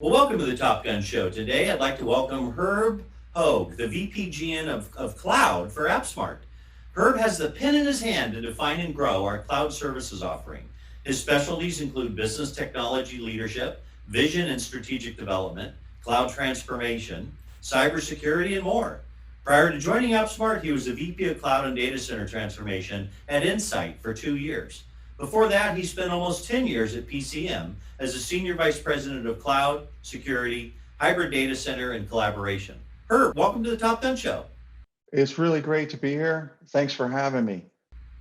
Well, welcome to the Top Gun Show. Today, I'd like to welcome Herb Hogue, the VPGN of Cloud for AppSmart. Herb has the pen in his hand to define and grow our cloud services offering. His specialties include business technology leadership, vision and strategic development, cloud transformation, cybersecurity, and more. Prior to joining AppSmart, he was the VP of Cloud and Data Center Transformation at Insight for 2 years. Before that, he spent almost 10 years at PCM as a Senior Vice President of Cloud, Security, Hybrid Data Center, and Collaboration. Herb, welcome to the Top Gun Show. It's really great to be here. Thanks for having me.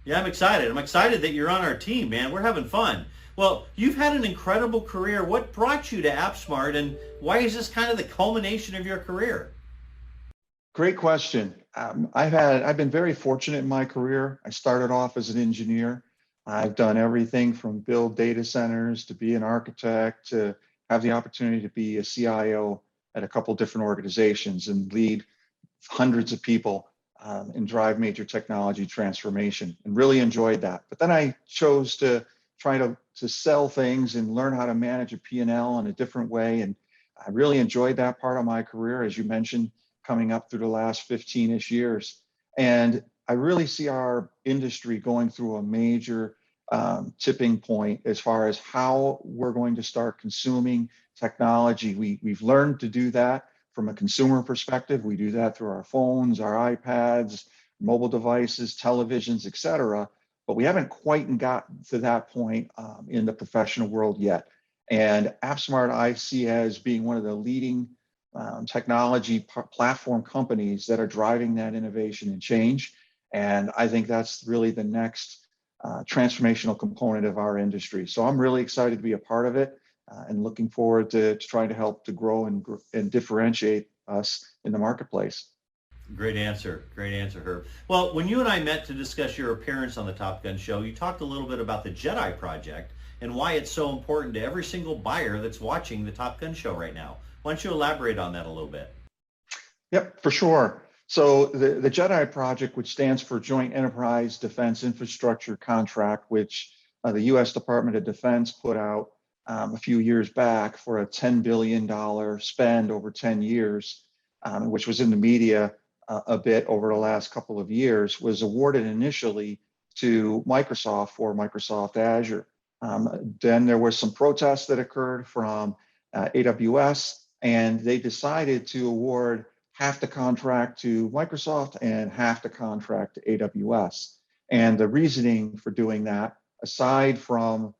Yeah, I'm excited. I'm excited that you're on our team, man. We're having fun. Well, you've had an incredible career. What brought you to AppSmart, and why is this kind of the culmination of your career? Great question. I've been very fortunate in my career. I started off as an engineer. I've done everything from build data centers to be an architect to have the opportunity to be a CIO at a couple different organizations and lead hundreds of people and drive major technology transformation, and really enjoyed that. But then I chose to try to sell things and learn how to manage a P&L in a different way. And I really enjoyed that part of my career, as you mentioned, coming up through the last 15-ish years. And I really see our industry going through a major tipping point as far as how we're going to start consuming technology. We've learned to do that from a consumer perspective. We do that through our phones, our iPads, mobile devices, televisions, et cetera. But we haven't quite gotten to that point in the professional world yet. And AppSmart I see as being one of the leading technology platform companies that are driving that innovation and change. And I think that's really the next transformational component of our industry. So I'm really excited to be a part of it and looking forward to trying to help to grow and differentiate us in the marketplace. Great answer. Great answer, Herb. Well, when you and I met to discuss your appearance on the Top Gun Show, you talked a little bit about the Jedi Project and why it's so important to every single buyer that's watching the Top Gun Show right now. Why don't you elaborate on that a little bit? Yep, for sure. So the JEDI project, which stands for Joint Enterprise Defense Infrastructure Contract, which the U.S. Department of Defense put out a few years back for a $10 billion spend over 10 years, which was in the media a bit over the last couple of years, was awarded initially to Microsoft for Microsoft Azure. Then there was some protests that occurred from AWS, and they decided to award half the contract to Microsoft and half the contract to AWS. And the reasoning for doing that, aside from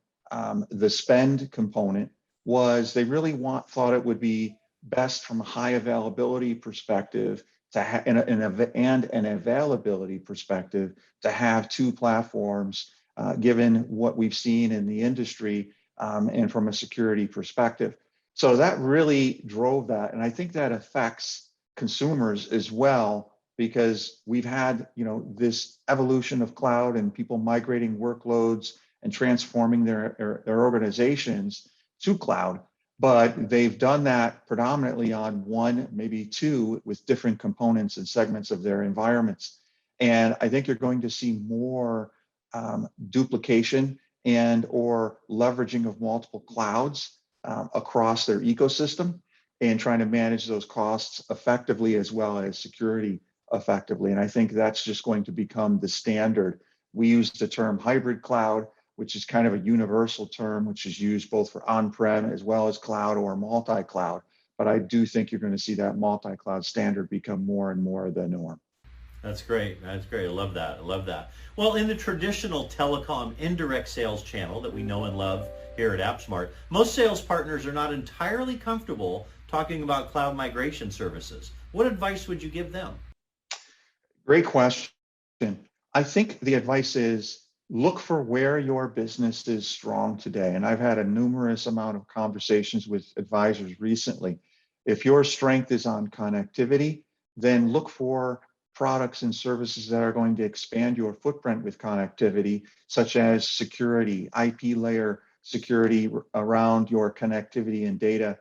the spend component, was they really thought it would be best from a high availability perspective and an availability perspective to have two platforms, given what we've seen in the industry and from a security perspective. So that really drove that, and I think that affects consumers as well, because we've had this evolution of cloud and people migrating workloads and transforming their organizations to cloud, but they've done that predominantly on one, maybe two, with different components and segments of their environments. And I think you're going to see more duplication and or leveraging of multiple clouds across their ecosystem, and trying to manage those costs effectively as well as security effectively. And I think that's just going to become the standard. We use the term hybrid cloud, which is kind of a universal term, which is used both for on-prem as well as cloud or multi-cloud. But I do think you're going to see that multi-cloud standard become more and more the norm. That's great. That's great. I love that. I love that. Well, in the traditional telecom indirect sales channel that we know and love here at AppSmart, most sales partners are not entirely comfortable talking about cloud migration services. What advice would you give them? Great question. I think the advice is look for where your business is strong today. And I've had a numerous amount of conversations with advisors recently. If your strength is on connectivity, then look for products and services that are going to expand your footprint with connectivity, such as security, IP layer security around your connectivity and data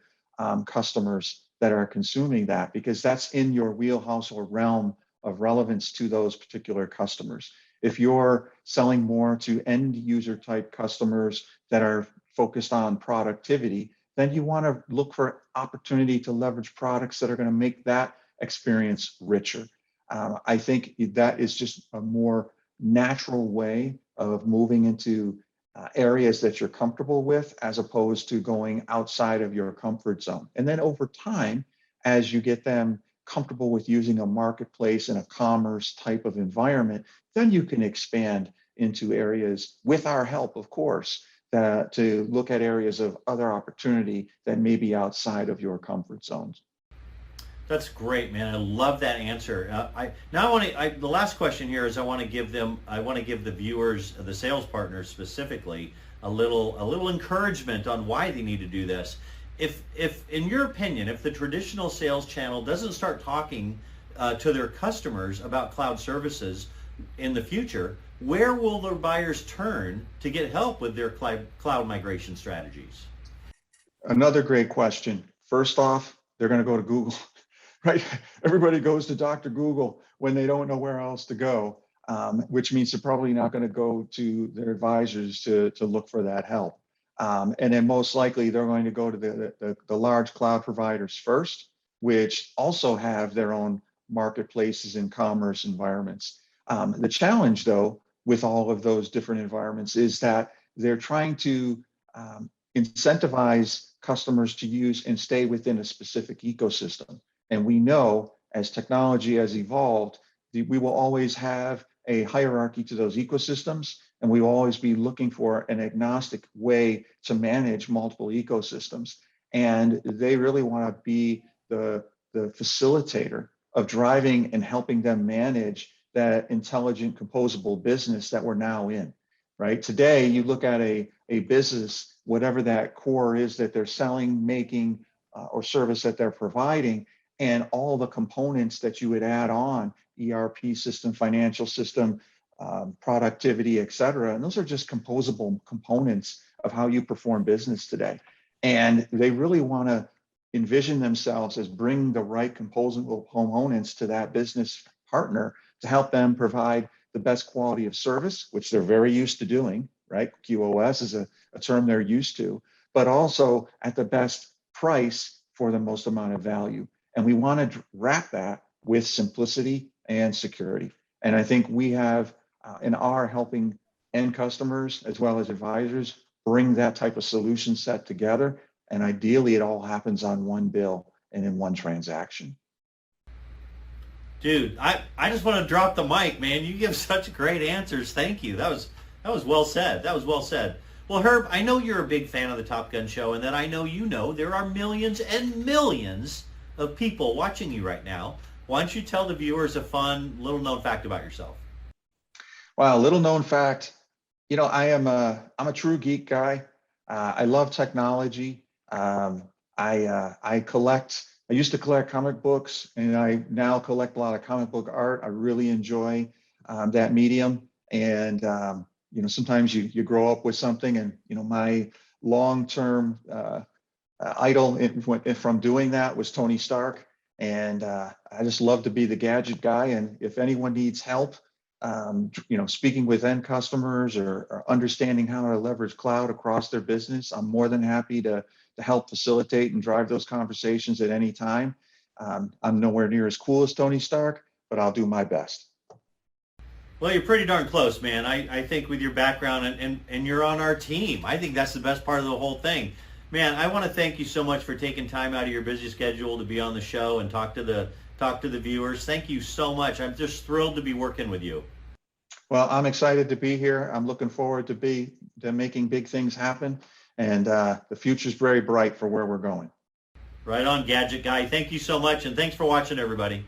customers that are consuming that, because that's in your wheelhouse or realm of relevance to those particular customers. If you're selling more to end user type customers that are focused on productivity, then you want to look for opportunity to leverage products that are going to make that experience richer. I think that is just a more natural way of moving into areas that you're comfortable with, as opposed to going outside of your comfort zone. And then over time, as you get them comfortable with using a marketplace and a commerce type of environment, then you can expand into areas with our help, of course, to look at areas of other opportunity that may be outside of your comfort zones. That's great, man. I love that answer. The last question here is I want to give the viewers, the sales partners specifically, a little encouragement on why they need to do this. If in your opinion, if the traditional sales channel doesn't start talking to their customers about cloud services in the future, where will their buyers turn to get help with their cloud migration strategies? Another great question. First off, they're going to go to Google, right? Everybody goes to Dr. Google when they don't know where else to go, which means they're probably not going to go to their advisors to look for that help. And then most likely they're going to go to the large cloud providers first, which also have their own marketplaces and commerce environments. The challenge, though, with all of those different environments is that they're trying to incentivize customers to use and stay within a specific ecosystem. And we know as technology has evolved, we will always have a hierarchy to those ecosystems, and we will always be looking for an agnostic way to manage multiple ecosystems. And they really want to be the facilitator of driving and helping them manage that intelligent composable business that we're now in, right? Today, you look at a business, whatever that core is that they're selling, making, or service that they're providing, and all the components that you would add on, ERP system, financial system, productivity, et cetera. And those are just composable components of how you perform business today. And they really want to envision themselves as bringing the right composable components to that business partner to help them provide the best quality of service, which they're very used to doing, right? QoS is a term they're used to, but also at the best price for the most amount of value. And we want to wrap that with simplicity and security. And I think we have and are helping end customers as well as advisors bring that type of solution set together. And ideally, it all happens on one bill and in one transaction. Dude, I just want to drop the mic, man. You give such great answers. Thank you. That was well said. That was well said. Well, Herb, I know you're a big fan of the Top Gun Show, and that I know you know there are millions and millions of people watching you right now. Why don't you tell the viewers a fun, little-known fact about yourself? Wow, little-known fact. You know, I'm a true geek guy. I love technology. I collect. I used to collect comic books, and I now collect a lot of comic book art. I really enjoy that medium. And you know, sometimes you grow up with something, and you know, my long-term idol from doing that was Tony Stark. And I just love to be the gadget guy. And if anyone needs help, you know, speaking with end customers or understanding how to leverage cloud across their business, I'm more than happy to help facilitate and drive those conversations at any time. I'm nowhere near as cool as Tony Stark, but I'll do my best. Well, you're pretty darn close, man. I think with your background and you're on our team. I think that's the best part of the whole thing. Man, I want to thank you so much for taking time out of your busy schedule to be on the show and talk to the viewers. Thank you so much. I'm just thrilled to be working with you. Well, I'm excited to be here. I'm looking forward to making big things happen. And the future's very bright for where we're going. Right on, Gadget Guy. Thank you so much, and thanks for watching, everybody.